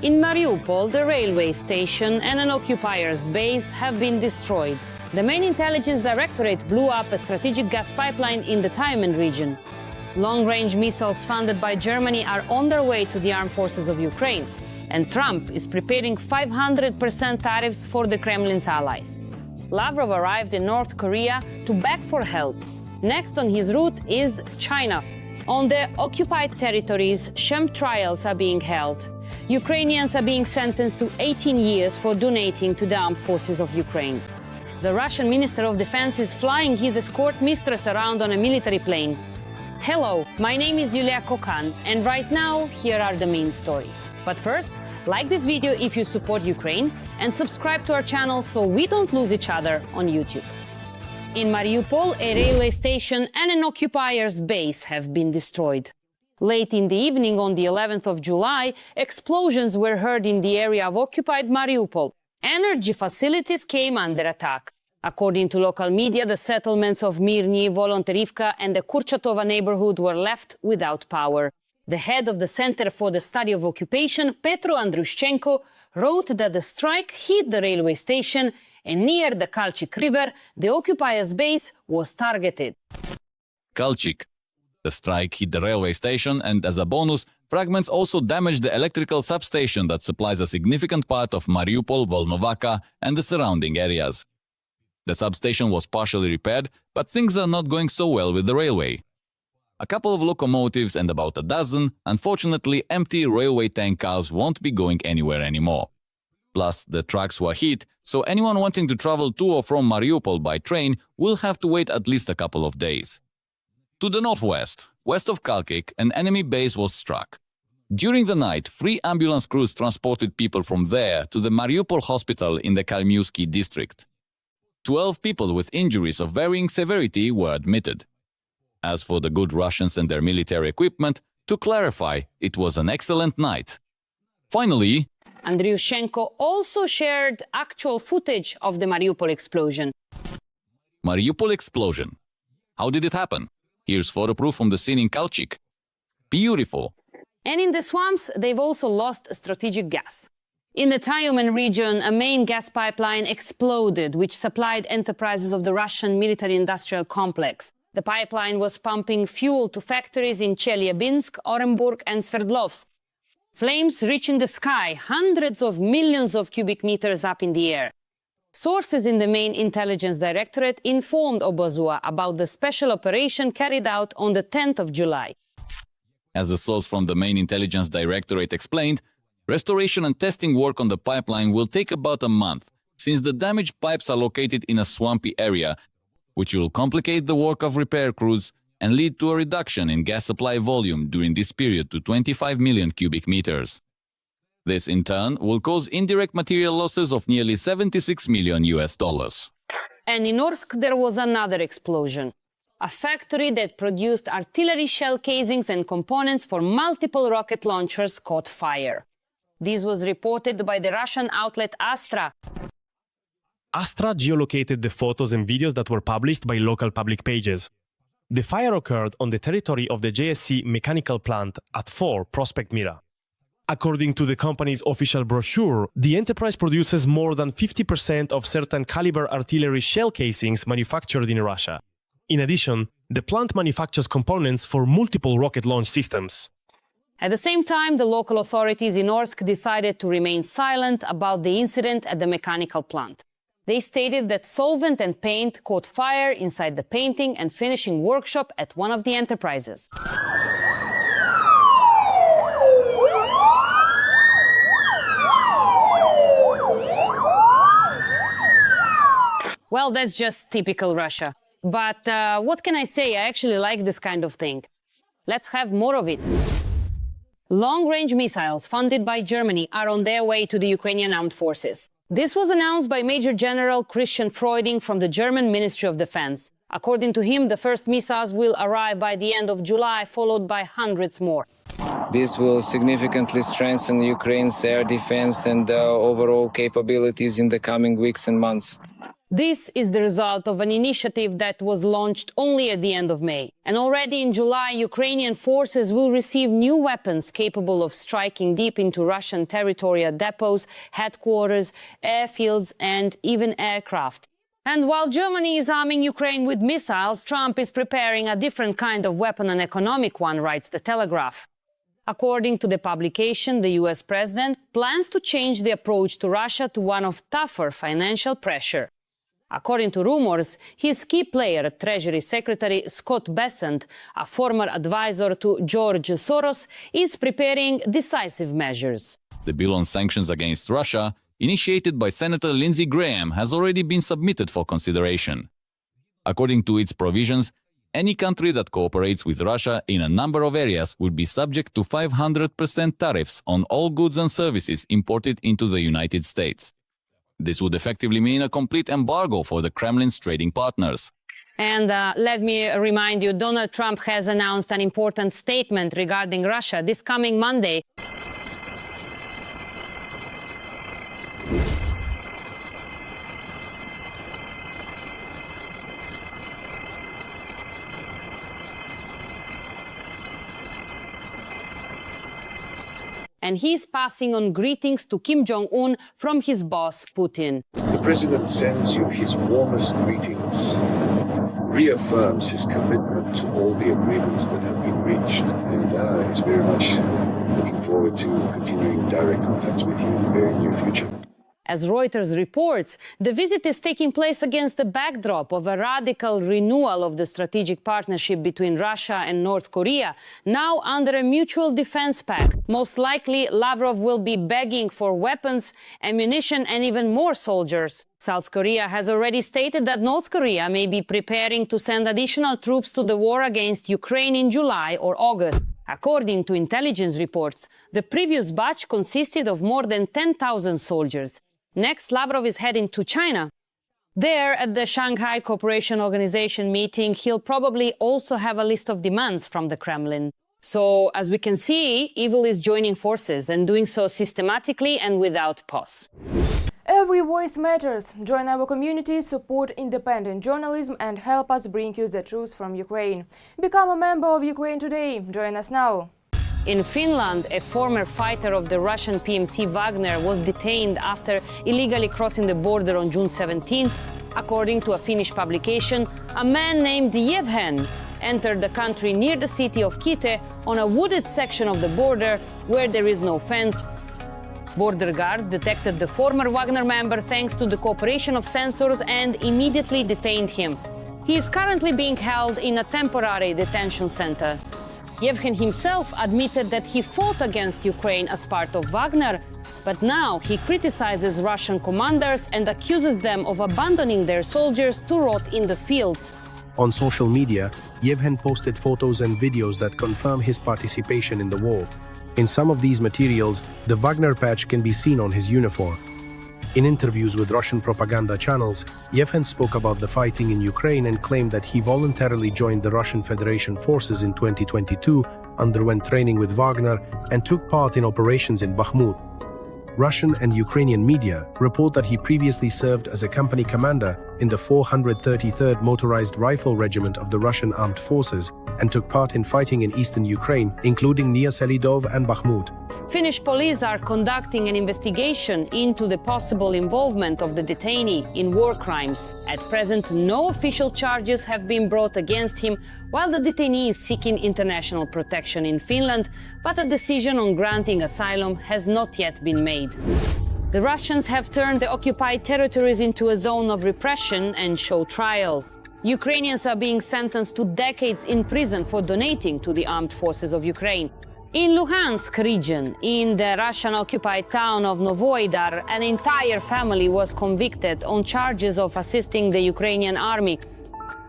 In Mariupol, the railway station and an occupier's base have been destroyed. The main intelligence directorate blew up a strategic gas pipeline in the Tyumen region. Long-range missiles funded by Germany are on their way to the armed forces of Ukraine, and Trump is preparing 500% tariffs for the Kremlin's allies. Lavrov arrived in North Korea to beg for help. Next on his route is China. On the occupied territories, sham trials are being held. Ukrainians are being sentenced to 18 years for donating to the armed forces of Ukraine. The Russian Minister of Defense is flying his escort mistress around on a military plane. Hello, my name is Yulia Kokan, and right now, here are the main stories. But first, like this video if you support Ukraine, and subscribe to our channel so we don't lose each other on YouTube. In Mariupol, a railway station and an occupier's base have been destroyed. Late in the evening on the 11th of July, explosions were heard in the area of occupied Mariupol. Energy facilities came under attack. According to local media, the settlements of Mirny, Volonterivka and the Kurchatova neighborhood were left without power. The head of the Center for the Study of Occupation, Petro Andrushchenko, wrote that the strike hit the railway station and near the Kalchik River, the occupier's base was targeted. Kalchik. The strike hit the railway station and, as a bonus, fragments also damaged the electrical substation that supplies a significant part of Mariupol, Volnovaka and the surrounding areas. The substation was partially repaired, but things are not going so well with the railway. A couple of locomotives and about a dozen, unfortunately empty railway tank cars won't be going anywhere anymore. Plus, the tracks were hit, so anyone wanting to travel to or from Mariupol by train will have to wait at least a couple of days. To the northwest, west of Kalchik, an enemy base was struck. During the night, 3 ambulance crews transported people from there to the Mariupol hospital in the Kalmiuski district. 12 people with injuries of varying severity were admitted. As for the good Russians and their military equipment, to clarify, it was an excellent night. Finally, Andriushenko also shared actual footage of the Mariupol explosion. Mariupol explosion. How did it happen? Here's photo proof from the scene in Kalchik. Beautiful. And in the swamps, they've also lost strategic gas. In the Tyumen region, a main gas pipeline exploded, which supplied enterprises of the Russian military-industrial complex. The pipeline was pumping fuel to factories in Chelyabinsk, Orenburg and Sverdlovsk. Flames reaching the sky, hundreds of millions of cubic meters up in the air. Sources in the main intelligence directorate informed Obozua about the special operation carried out on the 10th of July. As a source from the main intelligence directorate explained, restoration and testing work on the pipeline will take about a month, since the damaged pipes are located in a swampy area, which will complicate the work of repair crews and lead to a reduction in gas supply volume during this period to 25 million cubic meters. This, in turn, will cause indirect material losses of nearly $76 million. And in Orsk, there was another explosion. A factory that produced artillery shell casings and components for multiple rocket launchers caught fire. This was reported by the Russian outlet Astra. Astra geolocated the photos and videos that were published by local public pages. The fire occurred on the territory of the JSC mechanical plant at 4 Prospect Mira. According to the company's official brochure, the enterprise produces more than 50% of certain caliber artillery shell casings manufactured in Russia. In addition, the plant manufactures components for multiple rocket launch systems. At the same time, the local authorities in Orsk decided to remain silent about the incident at the mechanical plant. They stated that solvent and paint caught fire inside the painting and finishing workshop at one of the enterprises. Well, that's just typical Russia. But what can I say? I actually like this kind of thing. Let's have more of it. Long-range missiles funded by Germany are on their way to the Ukrainian Armed Forces. This was announced by Major General Christian Freuding from the German Ministry of Defense. According to him, the first missiles will arrive by the end of July, followed by hundreds more. This will significantly strengthen Ukraine's air defense and overall capabilities in the coming weeks and months. This is the result of an initiative that was launched only at the end of May. And already in July, Ukrainian forces will receive new weapons capable of striking deep into Russian territorial depots, headquarters, airfields, and even aircraft. And while Germany is arming Ukraine with missiles, Trump is preparing a different kind of weapon, an economic one, writes The Telegraph. According to the publication, the US president plans to change the approach to Russia to one of tougher financial pressure. According to rumors, his key player, Treasury Secretary Scott Bessent, a former advisor to George Soros, is preparing decisive measures. The bill on sanctions against Russia, initiated by Senator Lindsey Graham, has already been submitted for consideration. According to its provisions, any country that cooperates with Russia in a number of areas would be subject to 500% tariffs on all goods and services imported into the United States. This would effectively mean a complete embargo for the Kremlin's trading partners. And let me remind you, Donald Trump has announced an important statement regarding Russia this coming Monday. And he's passing on greetings to Kim Jong-un from his boss, Putin. The president sends you his warmest greetings, reaffirms his commitment to all the agreements that have been reached, and is very much looking forward to continuing direct contacts with you in the very near future. As Reuters reports, the visit is taking place against the backdrop of a radical renewal of the strategic partnership between Russia and North Korea, now under a mutual defense pact. Most likely, Lavrov will be begging for weapons, ammunition, and even more soldiers. South Korea has already stated that North Korea may be preparing to send additional troops to the war against Ukraine in July or August. According to intelligence reports, the previous batch consisted of more than 10,000 soldiers. Next, Lavrov is heading to China. There, at the Shanghai Cooperation Organization meeting, he'll probably also have a list of demands from the Kremlin. So, as we can see, evil is joining forces and doing so systematically and without pause. Every voice matters. Join our community, support independent journalism and help us bring you the truth from Ukraine. Become a member of Ukraine today. Join us now. In Finland, a former fighter of the Russian PMC Wagner was detained after illegally crossing the border on June 17th. According to a Finnish publication, a man named Yevhen entered the country near the city of Kite on a wooded section of the border where there is no fence. Border guards detected the former Wagner member thanks to the cooperation of sensors and immediately detained him. He is currently being held in a temporary detention center. Yevhen himself admitted that he fought against Ukraine as part of Wagner, but now he criticizes Russian commanders and accuses them of abandoning their soldiers to rot in the fields. On social media, Yevhen posted photos and videos that confirm his participation in the war. In some of these materials, the Wagner patch can be seen on his uniform. In interviews with Russian propaganda channels, Yevhen spoke about the fighting in Ukraine and claimed that he voluntarily joined the Russian Federation forces in 2022, underwent training with Wagner, and took part in operations in Bakhmut. Russian and Ukrainian media report that he previously served as a company commander in the 433rd Motorized Rifle Regiment of the Russian Armed Forces and took part in fighting in eastern Ukraine, including near Selidov and Bakhmut. Finnish police are conducting an investigation into the possible involvement of the detainee in war crimes. At present, no official charges have been brought against him, while the detainee is seeking international protection in Finland, but a decision on granting asylum has not yet been made. The Russians have turned the occupied territories into a zone of repression and show trials. Ukrainians are being sentenced to decades in prison for donating to the armed forces of Ukraine. In Luhansk region, in the Russian-occupied town of Novoydar, an entire family was convicted on charges of assisting the Ukrainian army.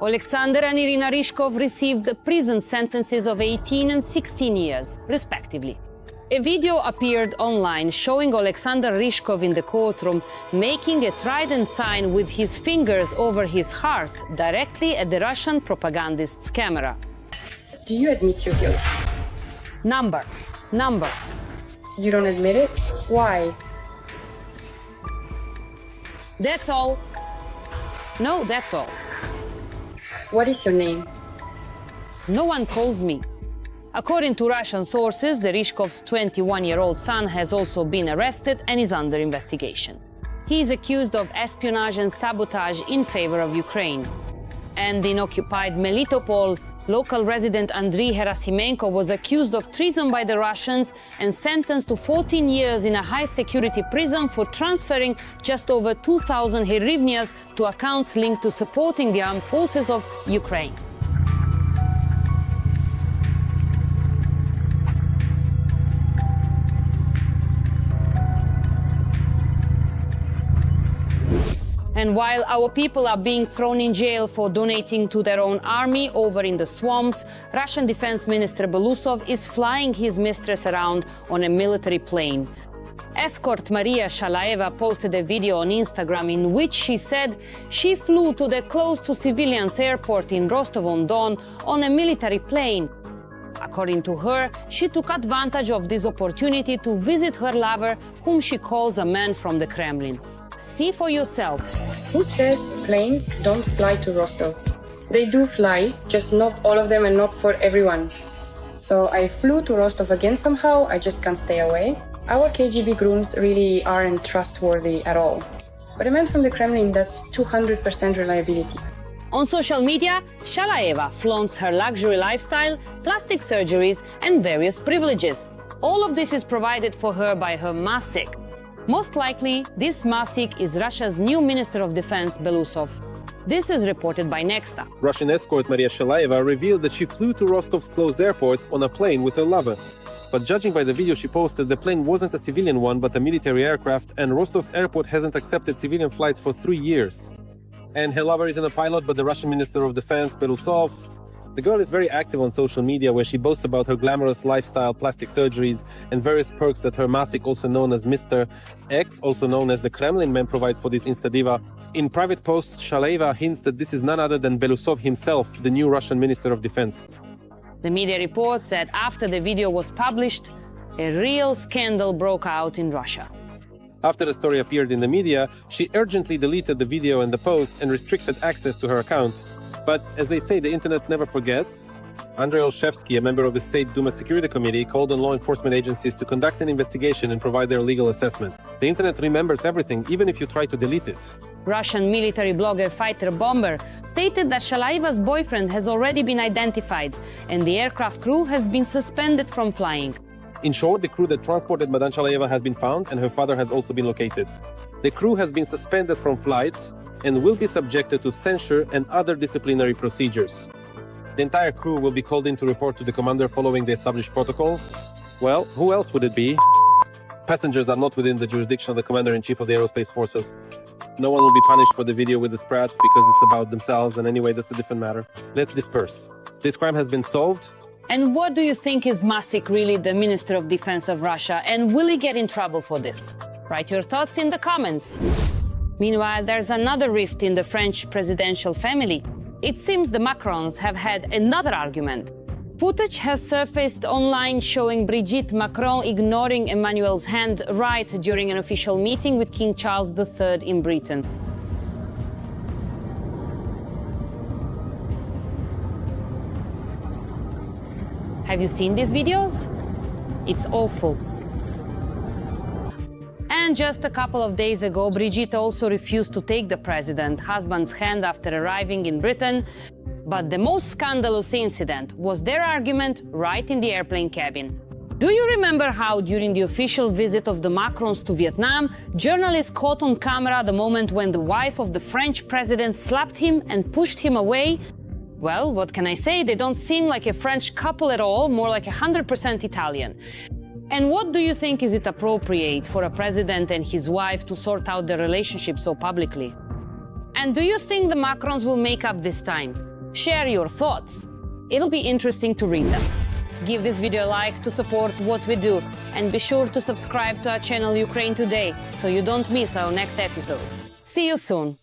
Alexander and Irina Ryshkov received prison sentences of 18 and 16 years, respectively. A video appeared online showing Alexander Ryshkov in the courtroom making a trident sign with his fingers over his heart directly at the Russian propagandist's camera. Do you admit your guilt? Number. You don't admit it? Why? That's all. No, that's all. What is your name? No one calls me. According to Russian sources, the Ryzhkov's 21-year-old son has also been arrested and is under investigation. He is accused of espionage and sabotage in favor of Ukraine. And in occupied Melitopol, local resident Andriy Gerasimenko was accused of treason by the Russians and sentenced to 14 years in a high-security prison for transferring just over 2,000 hryvnias to accounts linked to supporting the armed forces of Ukraine. And while our people are being thrown in jail for donating to their own army over in the swamps, Russian Defense Minister Belousov is flying his mistress around on a military plane. Escort Maria Shalaeva posted a video on Instagram in which she said she flew to the close-to-civilians airport in Rostov-on-Don on a military plane. According to her, she took advantage of this opportunity to visit her lover, whom she calls a man from the Kremlin. See for yourself. Who says planes don't fly to Rostov? They do fly, just not all of them and not for everyone. So I flew to Rostov again somehow, I just can't stay away. Our KGB grooms really aren't trustworthy at all. But a man from the Kremlin, that's 200% reliability. On social media, Shalaeva flaunts her luxury lifestyle, plastic surgeries, and various privileges. All of this is provided for her by her Masik. Most likely, this Masik is Russia's new Minister of Defense, Belousov. This is reported by Nexta. Russian escort Maria Shalaeva revealed that she flew to Rostov's closed airport on a plane with her lover. But judging by the video she posted, the plane wasn't a civilian one but a military aircraft, and Rostov's airport hasn't accepted civilian flights for 3 years. And her lover isn't a pilot but the Russian Minister of Defense, Belousov. The girl is very active on social media where she boasts about her glamorous lifestyle, plastic surgeries, and various perks that her Masik, also known as Mr. X, also known as the Kremlin man, provides for this Insta-diva. In private posts, Shalaeva hints that this is none other than Belousov himself, the new Russian Minister of Defense. The media reports that after the video was published, a real scandal broke out in Russia. After the story appeared in the media, she urgently deleted the video and the post and restricted access to her account. But as they say, the internet never forgets. Andrei Olszewski, a member of the State Duma Security Committee, called on law enforcement agencies to conduct an investigation and provide their legal assessment. The internet remembers everything, even if you try to delete it. Russian military blogger Fighter Bomber stated that Shalaeva's boyfriend has already been identified and the aircraft crew has been suspended from flying. In short, the crew that transported Madame Shalaeva has been found and her father has also been located. The crew has been suspended from flights and will be subjected to censure and other disciplinary procedures. The entire crew will be called in to report to the commander following the established protocol. Well, who else would it be? Passengers are not within the jurisdiction of the Commander-in-Chief of the Aerospace Forces. No one will be punished for the video with the sprats because it's about themselves, and anyway, that's a different matter. Let's disperse. This crime has been solved. And what do you think is Masik really the Minister of Defense of Russia, and will he get in trouble for this? Write your thoughts in the comments. Meanwhile, there's another rift in the French presidential family. It seems the Macrons have had another argument. Footage has surfaced online showing Brigitte Macron ignoring Emmanuel's hand right during an official meeting with King Charles III in Britain. Have you seen these videos? It's awful. And just a couple of days ago, Brigitte also refused to take the president's husband's hand after arriving in Britain. But the most scandalous incident was their argument right in the airplane cabin. Do you remember how, during the official visit of the Macrons to Vietnam, journalists caught on camera the moment when the wife of the French president slapped him and pushed him away? Well, what can I say? They don't seem like a French couple at all, more like 100% Italian. And what do you think, is it appropriate for a president and his wife to sort out their relationship so publicly? And do you think the Macrons will make up this time? Share your thoughts. It'll be interesting to read them. Give this video a like to support what we do, and be sure to subscribe to our channel Ukraine Today so you don't miss our next episodes. See you soon.